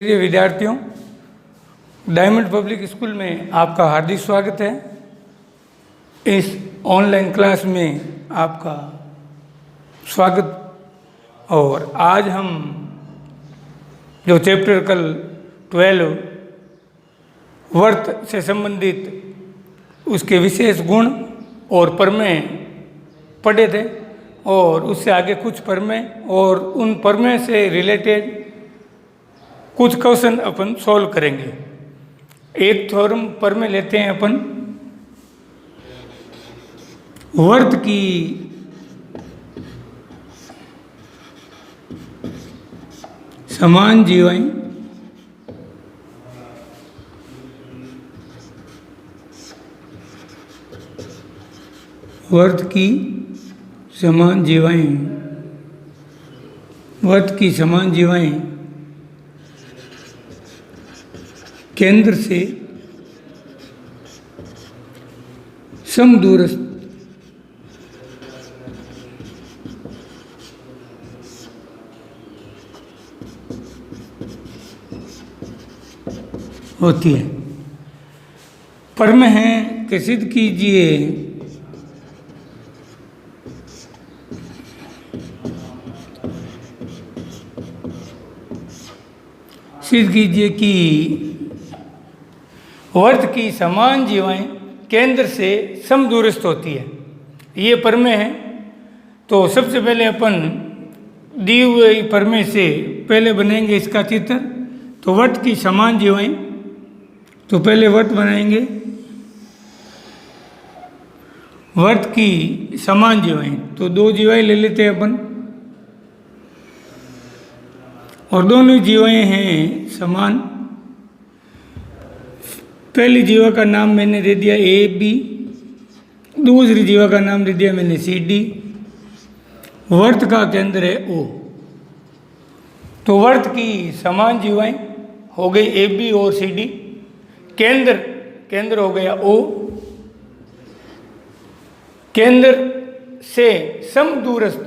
प्रिय विद्यार्थियों, diamond public school में आपका हार्दिक स्वागत है। इस ऑनलाइन क्लास में आपका स्वागत। और आज हम जो चैप्टर कल 12 वर्त से संबंधित उसके विशेष गुण और प्रमेय पढ़े थे, और उससे आगे कुछ प्रमेय और उन प्रमेय से रिलेटेड कुछ क्वेश्चन अपन सॉल्व करेंगे। एक थ्योरम प्रमेय लेते हैं अपन। वर्त की समान जीवाएं वर्त की समान जीवाएं केंद्र से समदूरस्थ होती है। प्रमेय है कि सिद्ध कीजिए कि वर्त की समान जीवाएं केंद्र से समदूरस्थ होती है। ये प्रमेय है। तो सबसे पहले अपन दी हुई प्रमेय से पहले बनेंगे इसका चित्र। तो वर्त की समान जीवाएं, तो पहले वर्त बनाएंगे। वर्त की समान जीवाएं, तो दो जीवाएं ले लेते हैं अपन, और दोनों जीवाएं हैं समान। पहली जीवा का नाम मैंने दे दिया ए बी, दूसरी जीवा का नाम दे दिया मैंने सी डी। वर्त का केंद्र है ओ। तो वर्त की समान जीवाएं हो गई ए बी और सी डी। केंद्र हो गया ओ। केंद्र से समदूरस्थ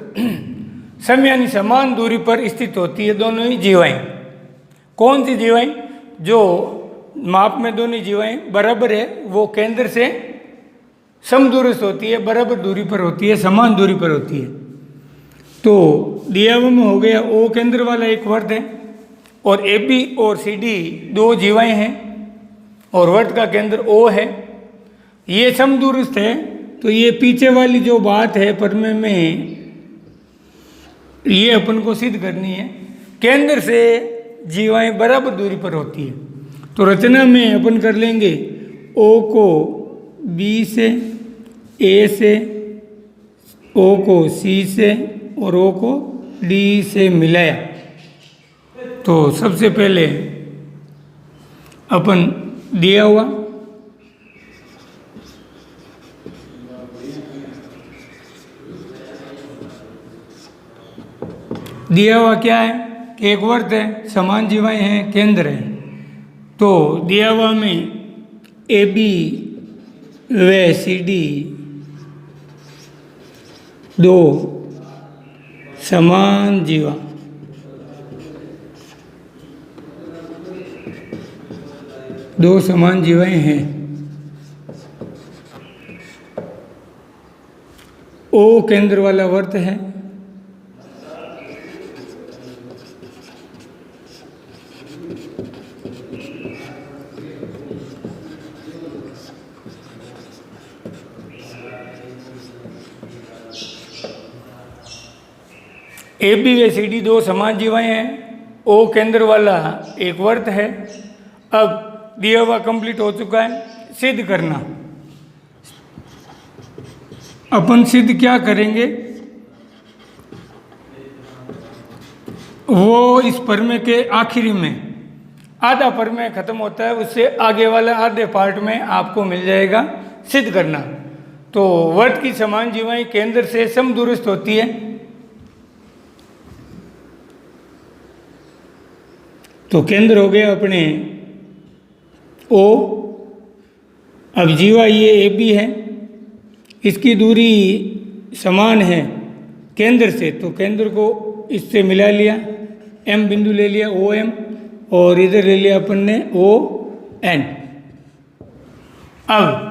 सम यानी समान दूरी पर स्थित होती है दोनों ही जीवाएं। कौन सी जीवाएं? जो माप में दोनों जीवाएं बराबर है, वो केंद्र से समदूरस्थ होती है, बराबर दूरी पर होती है, समान दूरी पर होती है। तो दिया हुआ में हो गया ओ केंद्र वाला एक वर्त है, और ए बी और सी डी दो जीवाएं हैं, और वर्त का केंद्र ओ है। ये समदूरस्थ है। तो ये पीछे वाली जो बात है प्रमेय में, ये अपन को सिद्ध करनी है। केंद्र से जीवाएं बराबर दूरी पर होती है। तो रचना में अपन कर लेंगे ओ को बी से, ए से, ओ को सी से और ओ को डी से मिलाया। तो सबसे पहले अपन दिया हुआ क्या है कि एक वर्त है, समान जीवाएं हैं, केंद्र है। तो दिया हुआ में ए बी व सी डी दो समान जीवा, दो समान जीवाएं हैं। ओ केंद्र वाला वर्त है। ए बी व सी डी दो समान जीवाएं हैं। ओ केंद्र वाला एक वर्त है। अब दिया हुआ कंप्लीट हो चुका है। सिद्ध करना। अपन सिद्ध क्या करेंगे? वो इस प्रमेय के आखिरी में आधा प्रमेय खत्म होता है, उससे आगे वाला आधे पार्ट में आपको मिल जाएगा सिद्ध करना। तो वर्त की समान जीवाएं केंद्र से समदूरस्थ होती है। तो केंद्र हो गया अपने ओ। अब जीवा ये ए बी है, इसकी दूरी समान है केंद्र से, तो केंद्र को इससे मिला लिया, एम बिंदु ले लिया ओ एम, और इधर ले लिया अपन ने ON। अब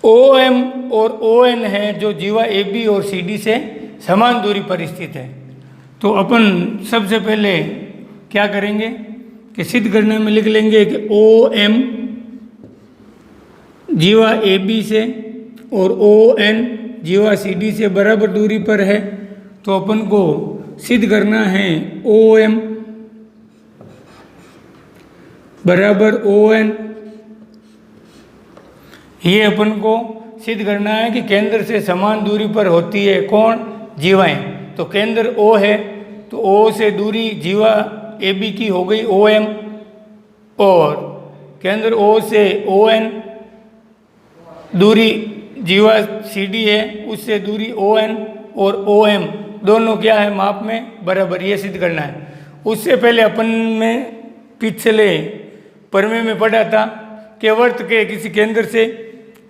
OM और ON है जो जीवा AB और CD से समान दूरी पर स्थित है। तो अपन सबसे पहले क्या करेंगे कि सिद्ध करने में लिख लेंगे कि OM जीवा AB से और ON जीवा CD से बराबर दूरी पर है। तो अपन को सिद्ध करना है OM बराबर ON। ये अपन को सिद्ध करना है कि केंद्र से समान दूरी पर होती है कौन? जीवाएं। तो केंद्र O है तो O से दूरी जीवा AB की हो गई OM, और केंद्र O से ON दूरी जीवा CD है उससे दूरी ON और OM दोनों क्या है माप में बराबर। ये सिद्ध करना है। उससे पहले अपन में पिछले प्रमेय में पढ़ा था कि वर्त के किसी केंद्र से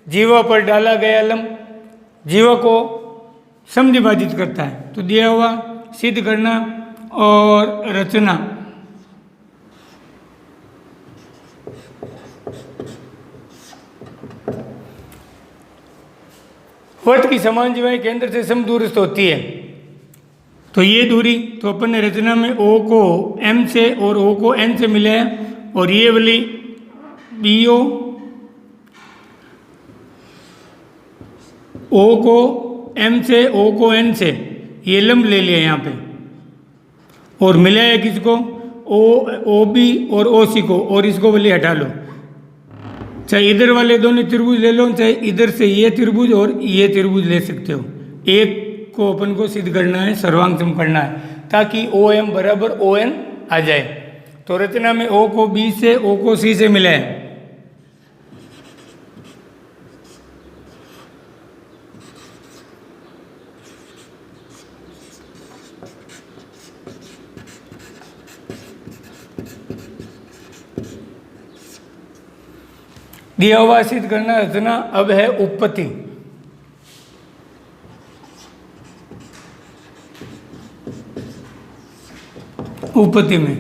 जीवा पर डाला गया लंब जीवा को समद्विभाजित करता है। तो दिया हुआ सिद्ध करना और रचना। वर्त की समान जीवाएं केंद्र से समदूरस्थ होती है। तो ये दूरी तो अपन ने रचना में O को M से और O को N से मिलाया, और ये वाली BO O को M से O को N से ये लंब ले लिया यहाँ पे, और मिलाया किसको? OB और OC को, और इसको वाली हटा लो। चाहे इधर वाले दोनों त्रिभुज ले लो, चाहे इधर से ये त्रिभुज और ये त्रिभुज ले सकते हो। एक को अपन को सिद्ध करना है, सर्वांग सम करना है, ताकि OM बराबर ON आ जाए। तो रचना में O को B से O को C से मिला है। दिया हुआ सिद्ध करना रचना अब है उपपत्ति। उपपत्ति में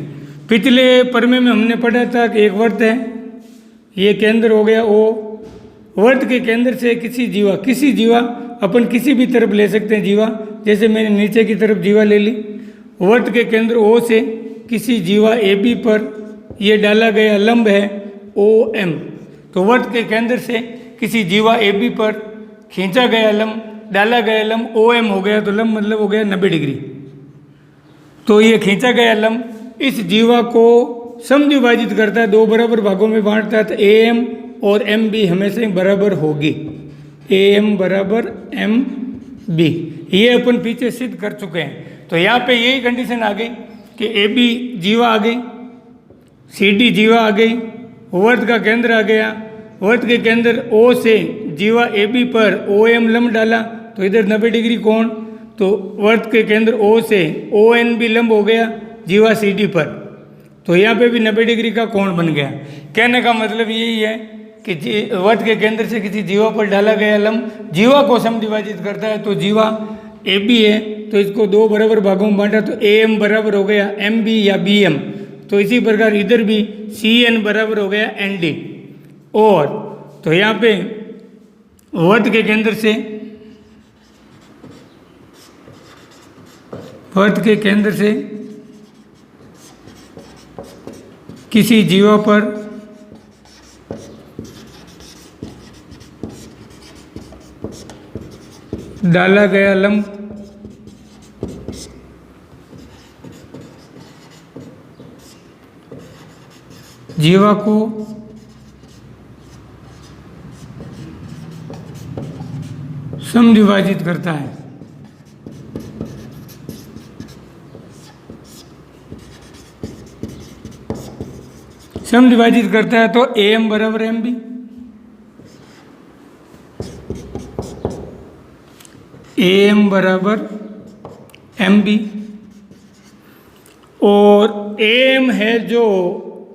पिछले प्रमेय में हमने पढ़ा था कि एक वर्त है, ये केंद्र हो गया O। वर्त के केंद्र से किसी जीवा अपन किसी भी तरफ ले सकते हैं जीवा, जैसे मैंने नीचे की तरफ जीवा ले ली। वर्त के केंद्र O से किसी जीवा AB पर ये डाला गया लंब है OM। तो वर्त के केंद्र से किसी जीवा AB पर खींचा गया लंब डाला गया लंब OM हो गया। तो लंब मतलब हो गया 90 डिग्री। तो ये खींचा गया लंब इस जीवा को समद्विभाजित करता है, दो बराबर भागों में बांटता है। तो AM और MB हमेशा ही बराबर होगी, AM बराबर MB। ये अपन पीछे सिद्ध कर चुके हैं। तो यहाँ पे यही कंडीशन आ गई कि AB जीवा आ गई, CD जीवा आ गई, वर्त का केंद्र आ गया। वर्त के केंद्र O से जीवा AB पर OM लंब डाला तो इधर 90 डिग्री कोण। तो वर्त के केंद्र O से ON भी लंब हो गया जीवा CD पर, तो यहाँ पे भी 90 डिग्री का कोण बन गया। कहने का मतलब यही है कि वर्त के केंद्र से किसी जीवा पर डाला गया लंब जीवा को समद्विभाजित करता है। तो जीवा AB है तो इसको दो बराबर भागों में बांटा, तो AM बराबर हो गया MB या BM। तो इसी प्रकार इधर भी CN बराबर हो गया ND। और तो यहाँ पे वर्त के केंद्र से किसी जीवा पर डाला गया लंब जीवा को समद्विभाजित करता है। समद्विभाजित करता है तो AM बराबर MB, AM बराबर MB। और AM है जो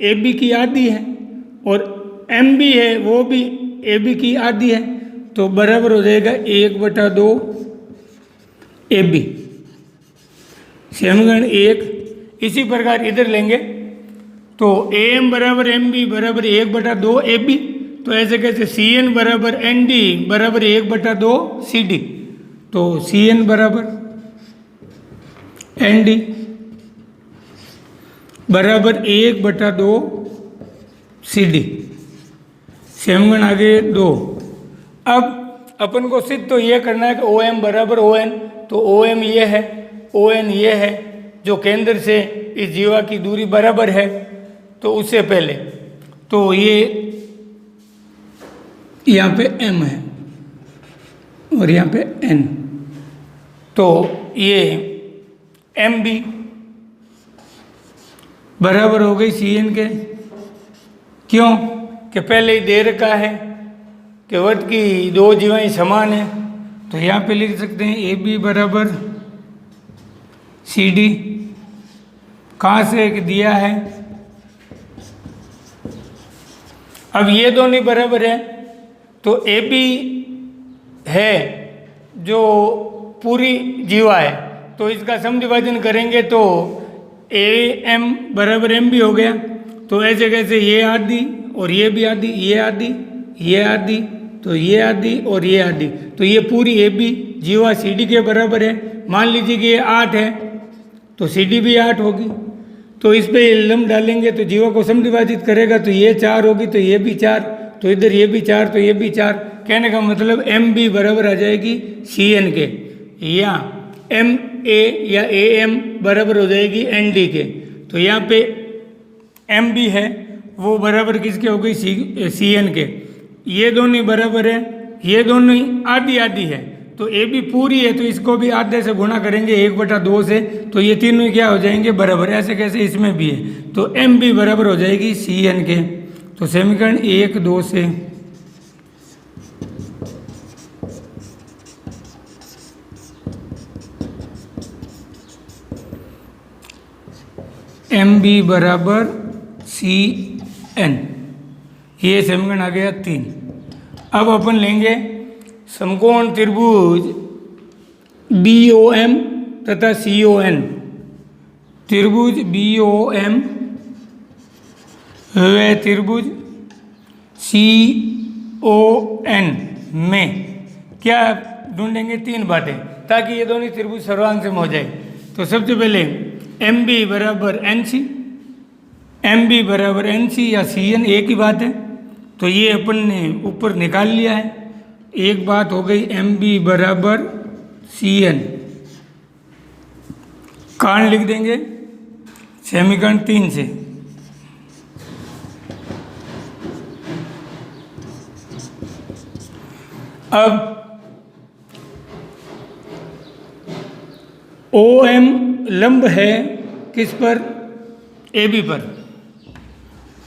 AB की आधी है और MB है वो भी AB की आधी है, तो बराबर हो जाएगा 1/2 AB। समीकरण 1। इसी प्रकार इधर लेंगे तो ए एम बराबर एम बी बराबर 1/2 ए बी, तो ऐसे कैसे सी एन बराबर एन डी बराबर 1/2 सी डी, तो सी एन बराबर एन डी बराबर 1/2 सी डी। समीकरण आगे 2। अब अपन को सिद्ध तो ये करना है कि ओ एम बराबर ओ एन, तो ओ एम ये है, ओ एन ये है, जो केंद्र से इस जीवा की दूरी बराबर है। तो उससे पहले तो ये यहाँ पे m है और यहाँ पे n, तो ये एम बी बराबर हो गई सी एन के। क्यों कि पहले ही दे रखा है कि वर्त की दो जीवाएं समान है, तो यहाँ पे लिख सकते हैं ए बी बराबर सी डी। कहाँ से एक दिया है, अब ये दोनों बराबर है, तो ए बी है जो पूरी जीवा है, तो इसका समविभाजन करेंगे तो ए एम बराबर एम भी हो गया। तो ऐसे कैसे ये आधी और ये भी आधी, ये आधी, ये आधी, तो ये आधी और ये आधी, तो ये पूरी ए बी जीवा सी डी के बराबर है। मान लीजिए कि ये 8 है तो सी डी भी 8 होगी, तो इस पे लंब डालेंगे तो जीवा को समविभाजित करेगा, तो ये 4 होगी, तो ये भी 4, तो इधर ये भी 4, तो ये भी 4। कहने का मतलब एम बी बराबर आ जाएगी सी एन के, या एम ए या ए एम बराबर हो जाएगी एन डी के। तो यहाँ पे एम बी है वो बराबर किसके हो गई, सी एन के। ये दोनों बराबर है, ये दोनों आधी आधी है, तो ए बी पूरी है, तो इसको भी आधे से गुणा करेंगे 1/2 से, तो ये तीनों क्या हो जाएंगे बराबर। ऐसे कैसे इसमें भी है, तो एम बी बराबर हो जाएगी सी एन के। तो समीकरण 1 2 से एम बी बराबर सी एन, ये समीकरण आ गया 3। अब अपन लेंगे समकोण त्रिभुज बी ओ एम तथा सी ओ एन। त्रिभुज बी ओ एम व त्रिभुज सी ओ एन में क्या ढूंढेंगे, 3 बातें, ताकि ये दोनों त्रिभुज सर्वांग हो जाए। तो सबसे पहले एम बी बराबर एन सी, एम बी बराबर एन सी या सी एन एक ही बात है, तो ये अपन ने ऊपर निकाल लिया है। एक बात हो गई एम बी बराबर सी एन, कारण लिख देंगे समीकरण 3 से। अब ओ एम लंब है किस पर, ए बी पर,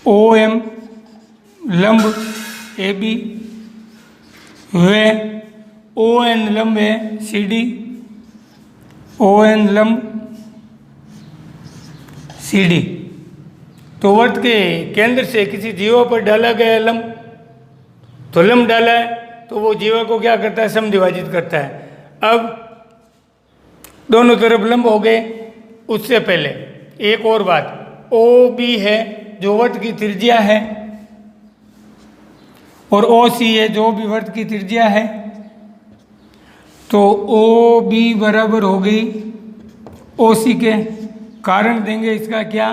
ओ एम लंब ए बी व ओ एन लंब है सी डी, ओ एन लंब सी डी। तो वर्त के केंद्र से किसी जीवा पर डाला गया लंब, तो लंब डाला है तो वो जीवा को क्या करता है, समविभाजित करता है। अब दोनों तरफ लंब हो गए। उससे पहले एक और बात, ओ बी है जो वर्त की त्रिज्या है, और ओ सी है जो भी वर्त की त्रिज्या है, तो ओ बी बराबर हो गई ओ सी के। कारण देंगे इसका क्या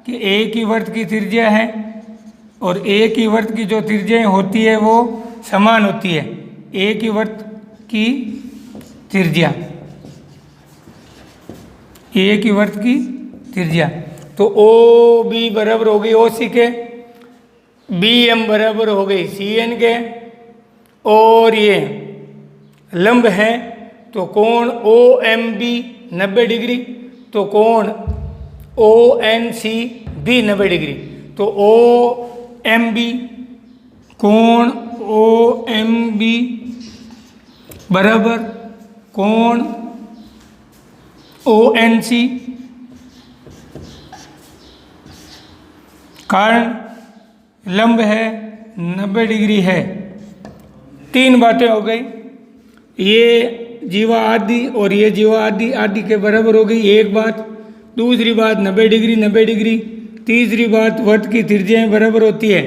कि एक ही वर्त की त्रिज्या है, और एक ही वर्त की जो त्रिज्याएं होती है वो समान होती है। एक ही वर्त की त्रिज्या, एक ही वर्त की त्रिज्या, तो ओ बी बराबर हो गई ओ सी के, बी एम बराबर हो गई सी एन के, और ये लंब है तो कोण ओ एम बी 90 डिग्री, तो कोण ओ एन सी भी 90 डिग्री। तो ओ एम बी, कोण ओ एम बी बराबर कोण ओ एन सी, कारण लंब है 90 डिग्री है। 3 बातें हो गई, ये जीवा आदि और ये जीवा आदि आदि के बराबर हो गई एक बात। दूसरी बात 90 डिग्री 90 डिग्री, तीसरी बात, वर्त की त्रिज्याएं बराबर होती है,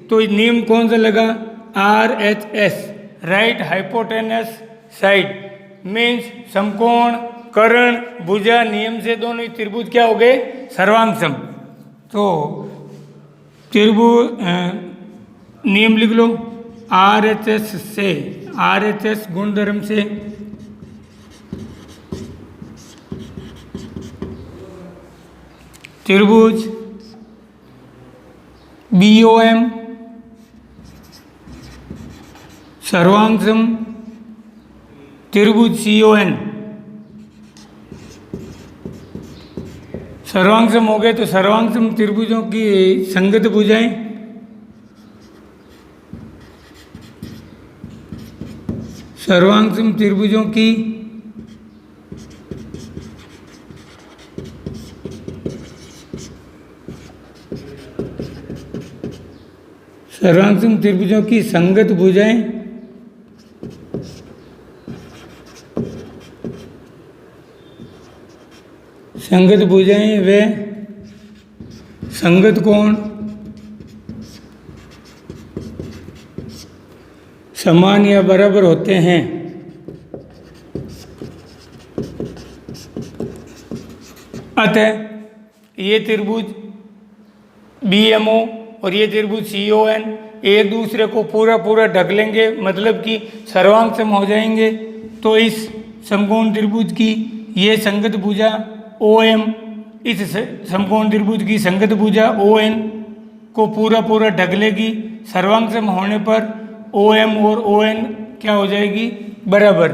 तो नियम कौन सा लगा? RHS, right hypotenuse side means समकोण कर्ण भुजा नियम से दोनों ही त्रिभुज क्या हो गए? सर्वांगसम। तो त्रिभुज नियम लिख लो, RHS गुणधर्म से त्रिभुज BOM सर्वांगसम, त्रिभुज CON सर्वांगसम हो गए। तो सर्वांगसम त्रिभुजों की संगत भुजाएं सर्वांगसम त्रिभुजों की संगत भुजाएं व संगत कोण समान या बराबर होते हैं। अतः ये त्रिभुज BMO और ये त्रिभुज CON एक दूसरे को पूरा ढक लेंगे, मतलब कि सर्वांगसम हो जाएंगे। तो इस समकोण त्रिभुज की ये संगत भुजा OM इस समकोण त्रिभुज की संगत भुजा ON को पूरा ढक लेगी। सर्वांगसम होने पर OM और ON क्या हो जाएगी? बराबर।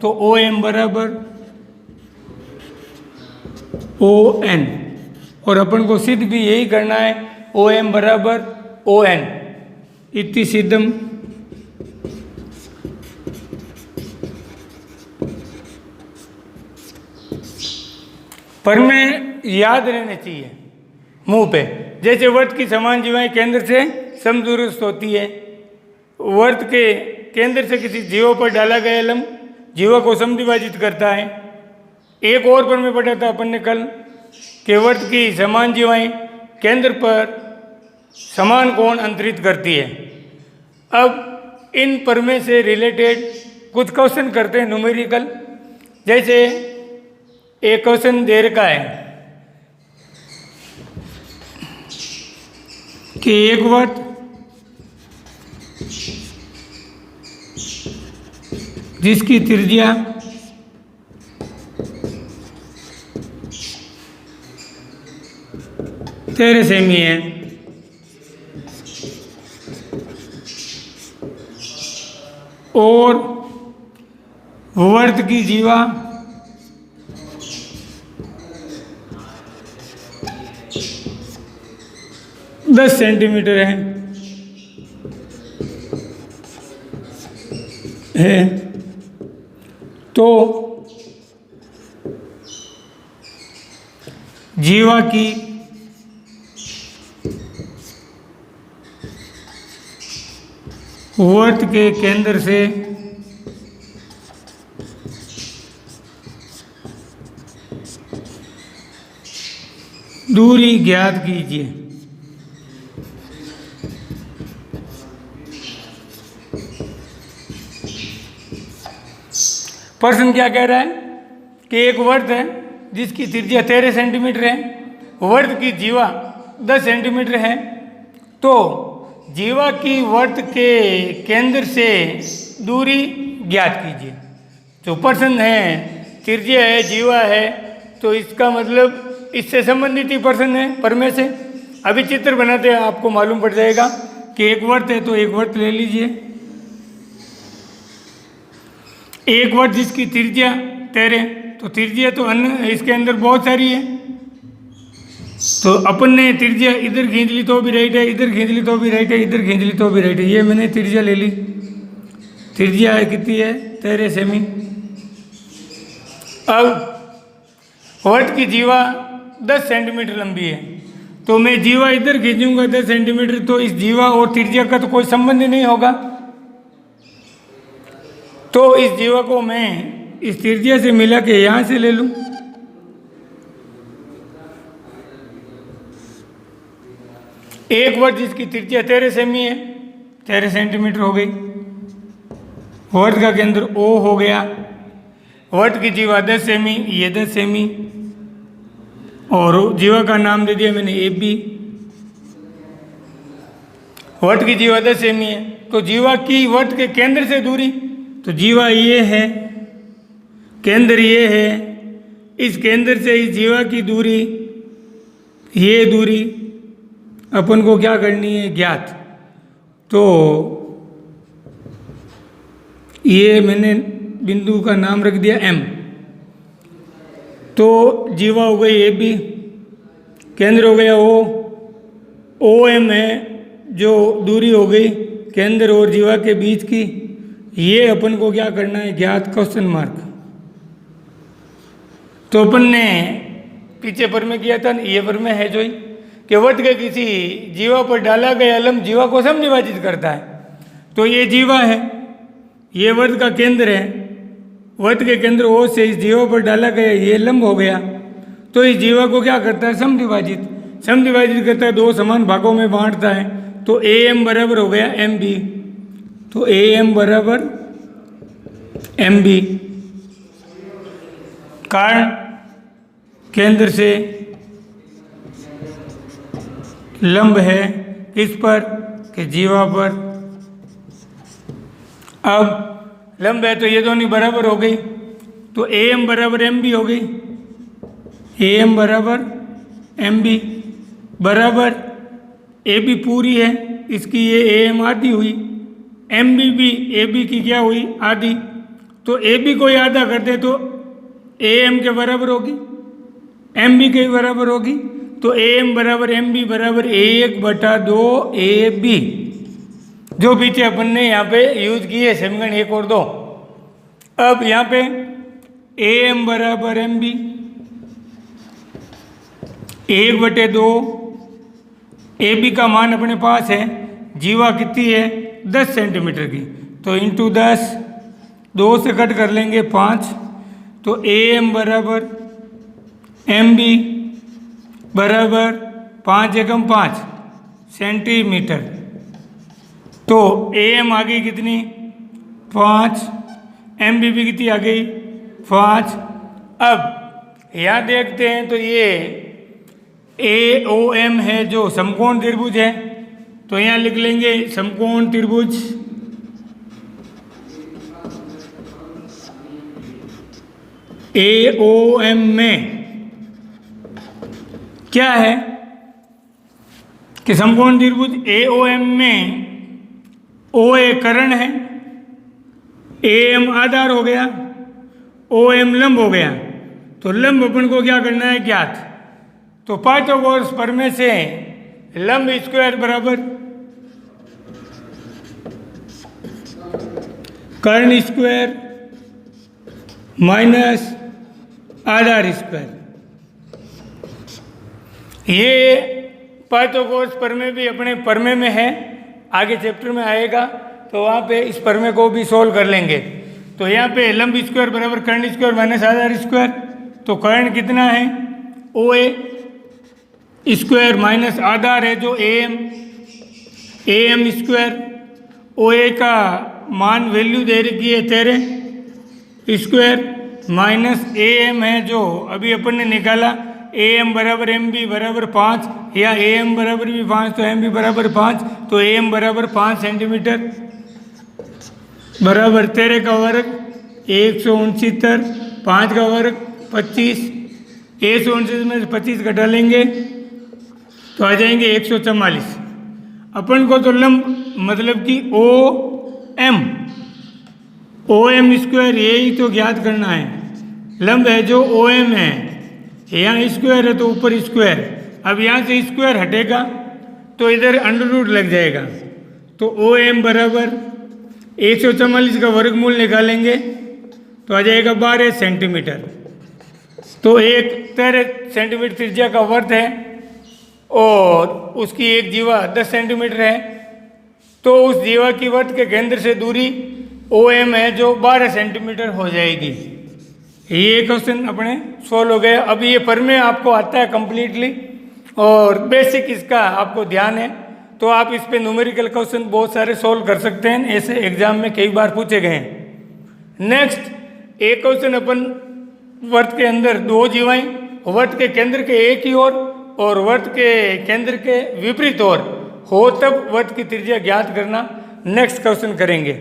तो OM बराबर ON, और अपन को सिद्ध भी यही करना है, OM बराबर ON इति सिद्धम। पर में याद रहने चाहिए मुंह पे, जैसे वर्त की समान जीवाएं केंद्र से समदूरस्थ होती है। वर्त के केंद्र से किसी जीवा पर डाला गया लंब जीवा को समद्विभाजित करता है। एक और पर में पढ़ा था अपन ने कल कि वर्त की समान जीवाएं केंद्र पर समान कोण अंतरित करती है। अब इन परमे से रिलेटेड कुछ क्वेश्चन करते हैं न्यूमेरिकल। जैसे एक क्वेश्चन दे रखा है कि एक वर्त जिसकी त्रिज्या 13 सेमी है और वर्त की जीवा 10 सेंटीमीटर है तो जीवा की वर्त के केंद्र से दूरी ज्ञात कीजिए। प्रश्न क्या कह रहा है कि एक वर्त है जिसकी त्रिज्या 13 सेंटीमीटर है, वर्त की जीवा 10 सेंटीमीटर है, तो जीवा की वर्त के केंद्र से दूरी ज्ञात कीजिए। जो प्रश्न है त्रिज्या है जीवा है, तो इसका मतलब इससे संबंधित ही प्रश्न है परमे से। अभी चित्र बनाते हैं आपको मालूम पड़ जाएगा कि एक वर्त है तो एक वर्त ले लीजिए। एक वर्त जिसकी त्रिज्या 13, तो त्रिज्या तो अन्य इसके अंदर बहुत सारी है, तो अपन ने त्रिज्या इधर खींच ली तो भी राइट है, इधर खींच ली तो भी राइट है, इधर खींच ली तो भी राइट है। ये मैंने त्रिज्या ले ली। त्रिज्या है कितनी है? 13 सेमी। अब वर्त की जीवा 10 सेंटीमीटर लंबी है, तो मैं जीवा इधर खींचूंगा 10 सेंटीमीटर, तो इस जीवा और त्रिज्या का तो कोई संबंध नहीं होगा। तो इस जीवा को मैं इस त्रिज्या से मिला के यहाँ से ले लूँ, एक वर्त जिसकी त्रिज्या 13 सेमी है, 13 सेंटीमीटर हो गई। वर्त का केंद्र O हो गया। वर्त की जीवा 10 सेमी, ये 10 सेमी, और जीवा का नाम दे दिया मैंने AB। वर्त की जीवा 10 सेमी है, तो जीवा की वर्त के केंद्र से दूरी, तो जीवा ये है, केंद्र ये है, इस केंद्र से इस जीवा की दूरी, ये दूरी अपन को क्या करनी है, ज्ञात। तो ये मैंने बिंदु का नाम रख दिया M। तो जीवा हो गई AB, केंद्र हो गया O, OM है जो दूरी हो गई केंद्र और जीवा के बीच की, ये अपन को क्या करना है, ज्ञात, क्वेश्चन मार्क। तो अपन ने पीछे पर में किया था, ये पर में है जो ही कि वर्त के किसी जीवा पर डाला गया लंब जीवा को समविभाजित करता है। तो ये जीवा है, ये वर्त का केंद्र है, वर्त के केंद्र O से इस जीवा पर डाला गया ये लंब हो गया। तो इस जीवा को क्या करता है, समविभाजित, समविभाजित करता है, दो समान भागों में बांटता है। तो AM बराबर हो गया MB। तो AM बराबर MB, कारण केंद्र से लंब है किस पर, कि जीवा पर। अब लंब है तो ये दोनों बराबर हो गई, तो AM बराबर MB हो गई। AM बराबर MB बराबर AB पूरी है, इसकी ये AM आधी हुई, MB भी AB की क्या हुई, आधी। तो AB को ही आधा कर दे तो AM के बराबर होगी, MB के बराबर होगी। तो AM बराबर MB बराबर 1/2 AB, जो पीछे अपन ने यहाँ पे यूज किए समीकरण 1 और 2। अब यहाँ पे AM बराबर MB 1/2, AB का मान अपने पास है, जीवा कितनी है, 10 सेंटीमीटर की, तो इंटू 10, 2 से कट कर लेंगे 5। तो AM बराबर MB बराबर 5 एकम 5 सेंटीमीटर। तो AM आ गई कितनी, 5, MB भी कितनी आ गई, 5। अब यहाँ देखते हैं तो ये AOM है जो समकोण त्रिभुज है, तो यहाँ लिख लेंगे समकोण त्रिभुज AOM में क्या है कि समकोण त्रिभुज AOM में OA कर्ण है, AM आधार हो गया, OM लंब हो गया। तो लंब अपन को क्या करना है, ज्ञात। तो पाइथागोरस प्रमेय से लंब स्क्वायर बराबर कर्ण स्क्वायर माइनस आधार स्क्वायर। ये पाइथागोरस प्रमेय भी अपने प्रमेय में है, आगे चैप्टर में आएगा तो वहाँ पे इस प्रमेय को भी सोल्व कर लेंगे। तो यहाँ पे लंब स्क्वायर बराबर कर्ण स्क्वायर माइनस आधार स्क्वायर। तो कर्ण कितना है, OA स्क्वायर माइनस आधार है जो AM स्क्वायर। OA का मान वैल्यू दे रखी है 13 स्क्वायर माइनस AM है जो अभी अपन ने निकाला, AM बराबर MB बराबर 5, या AM बराबर भी 5 तो MB बराबर 5। तो AM बराबर 5 सेंटीमीटर बराबर 13 का वर्ग 169, 5 का वर्ग 25, 169 में से 25 घटा लेंगे तो आ जाएंगे 144। अपन को तो लंब मतलब कि OM स्क्वायर यही तो ज्ञात करना है। लंब है जो OM है, यहाँ स्क्वायर है तो ऊपर स्क्वायर, अब यहाँ से स्क्वायर हटेगा तो इधर अंडर रूट लग जाएगा। तो OM बराबर 144 का वर्गमूल निकालेंगे तो आ जाएगा 12 सेंटीमीटर। तो एक 13 सेंटीमीटर त्रिज्या का वर्त है और उसकी एक जीवा 10 सेंटीमीटर है, तो उस जीवा की वर्त के केंद्र से दूरी OM है जो 12 सेंटीमीटर हो जाएगी। ये क्वेश्चन अपने सोल्व हो गया। अब ये प्रमेय आपको आता है कंप्लीटली, और बेसिक इसका आपको ध्यान है तो आप इस पे न्यूमेरिकल क्वेश्चन बहुत सारे सॉल्व कर सकते हैं, ऐसे एग्जाम में कई बार पूछे गए हैं। नेक्स्ट एक क्वेश्चन अपन वर्त के अंदर दो जीवाएं वर्त के केंद्र के एक ही ओर और वर्त के केंद्र के विपरीत ओर हो तब वर्त की त्रिज्या ज्ञात करना नेक्स्ट क्वेश्चन करेंगे।